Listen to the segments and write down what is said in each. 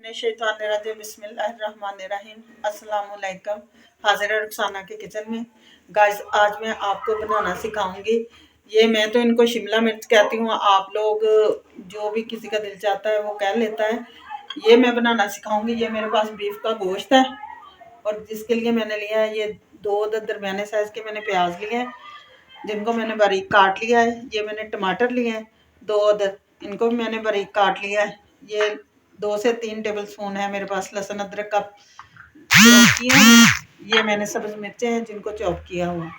शैतानिर्रजीम बिस्मिल्लाहिर्रहमानिर्रहीम अस्सलामुअलैकुम। हाजिर है रुखसाना के किचन में। गाइस आज मैं आपको बनाना सिखाऊंगी। ये मैं तो इनको शिमला मिर्च कहती हूँ, आप लोग जो भी किसी का दिल चाहता है वो कह लेता है। ये मैं बनाना सिखाऊंगी। ये मेरे पास बीफ का गोश्त है और जिसके लिए मैंने लिया है ये 2 दरमियाने साइज़ के मैंने प्याज लिए हैं जिनको मैंने बारीक काट लिया है। ये मैंने टमाटर लिए हैं 2 अदर, इनको भी मैंने बारीक काट लिया है। ये 2 से 3 टेबल स्पून है मेरे पास लहसुन अदरक का चॉप किया है। ये मैंने सब्ज़ मिर्चें हैं जिनको चॉप किया हुआ।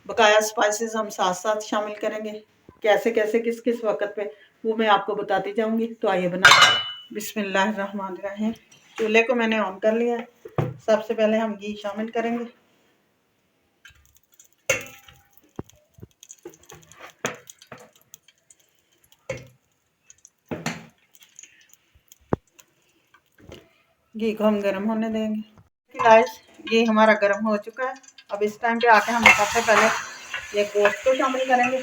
बकाया स्पाइसेस हम साथ साथ शामिल करेंगे, कैसे कैसे किस किस वक्त पे वो मैं आपको बताती जाऊंगी। तो आइए बना। बिस्मिल्लाहिर्रहमानिर्रहीम। चूल्हे को मैंने ऑन कर लिया है। सबसे पहले हम घी शामिल करेंगे। घी को हम गर्म होने देंगे। गाइस ये हमारा गर्म हो चुका है। अब इस टाइम पे आके हम सबसे पहले ये गोश्त को शामिल करेंगे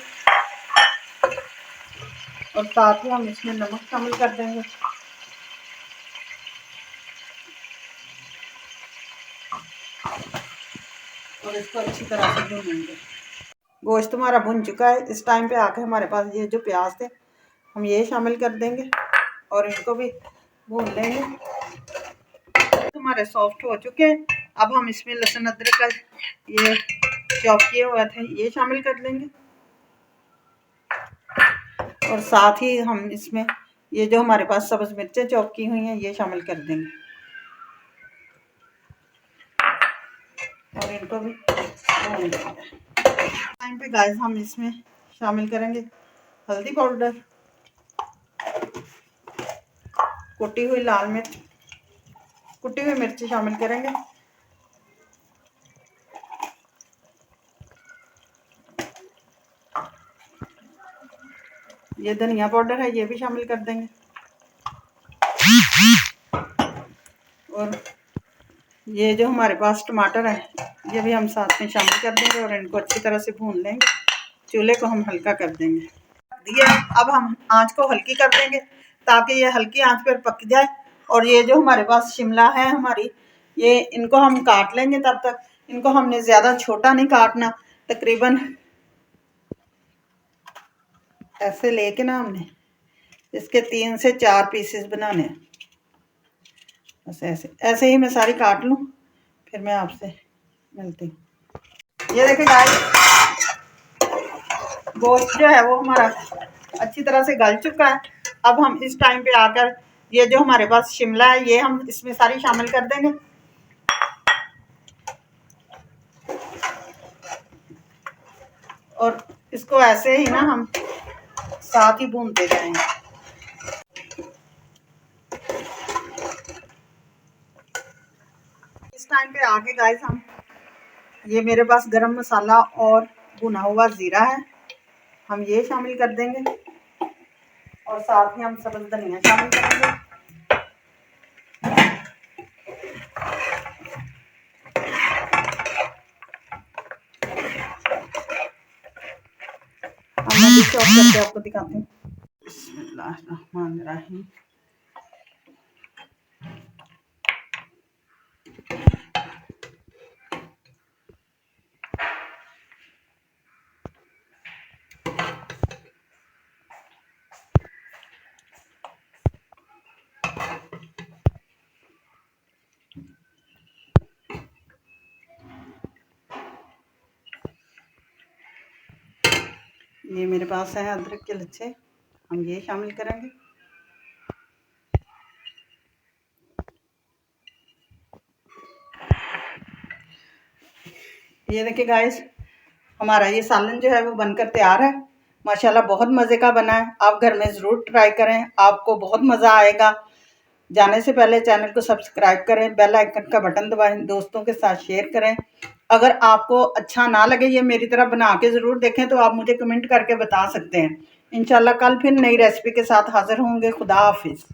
और साथ ही हम इसमें नमक शामिल कर देंगे। और इसको अच्छी तरह से भूनेंगे। गोश्त हमारा भुन चुका है। इस टाइम पे आके हमारे पास ये जो प्याज थे हम ये शामिल कर देंगे और इनको भी भून लेंगे। हमारे सॉफ्ट हो चुके हैं। अब हम इसमें लहसुन अदरक का ये चॉप किए हुए थे ये शामिल कर लेंगे और साथ ही हम इसमें ये जो हमारे पास सब्ज़ मिर्चें चॉप की हुई हैं ये शामिल कर देंगे और इनको भी भून देंगे। टाइम पे गाइस हम इसमें शामिल करेंगे हल्दी पाउडर, कुटी हुई लाल मिर्च, कुटी हुई मिर्च शामिल करेंगे, ये धनिया पाउडर है ये भी शामिल कर देंगे और ये जो हमारे पास टमाटर है ये भी हम साथ में शामिल कर देंगे और इनको अच्छी तरह से भून लेंगे। चूल्हे को हम हल्का कर देंगे। दिया अब हम आंच को हल्की कर देंगे ताकि ये हल्की आंच पर पक जाए। और ये जो हमारे पास शिमला है हमारी, ये इनको हम काट लेंगे। तब तक इनको हमने ज़्यादा छोटा नहीं काटना, तकरीबन ऐसे लेके ना हमने इसके 3 से 4 पीसेस बनाने हैं। बस ऐसे ऐसे ही मैं सारी काट लूँ फिर मैं आपसे मिलती हूँ। ये देखिए गाइस गोश्त जो है वो हमारा अच्छी तरह से गल चुका है। अब हम इस टाइम पे आकर ये जो हमारे पास शिमला है ये हम इसमें सारी शामिल कर देंगे और इसको ऐसे ही ना हम साथ ही भूनते जाएंगे। इस टाइम पे आके गाइस हम ये मेरे पास गरम मसाला और भुना हुआ ज़ीरा है हम ये शामिल कर देंगे और साथ ही हम सब्ज़ धनिया शामिल करेंगे। मैं भी चॉप करके आपको दिखाती हूँ। बिस्मिल्लाहिर्रहमानिर्रहीम। ये मेरे पास है अदरक के लच्छे हम ये शामिल करेंगे। ये देखिए गाइस हमारा ये सालन जो है वो बनकर तैयार है। माशाल्लाह बहुत मज़े का बना है। आप घर में ज़रूर ट्राई करें, आपको बहुत मज़ा आएगा। जाने से पहले चैनल को सब्सक्राइब करें, बेल आइकन का बटन दबाएं, दोस्तों के साथ शेयर करें। अगर आपको अच्छा ना लगे ये मेरी तरह बना के ज़रूर देखें तो आप मुझे कमेंट करके बता सकते हैं। इंशाल्लाह कल फिर नई रेसिपी के साथ हाज़िर होंगे। खुदा हाफिज़।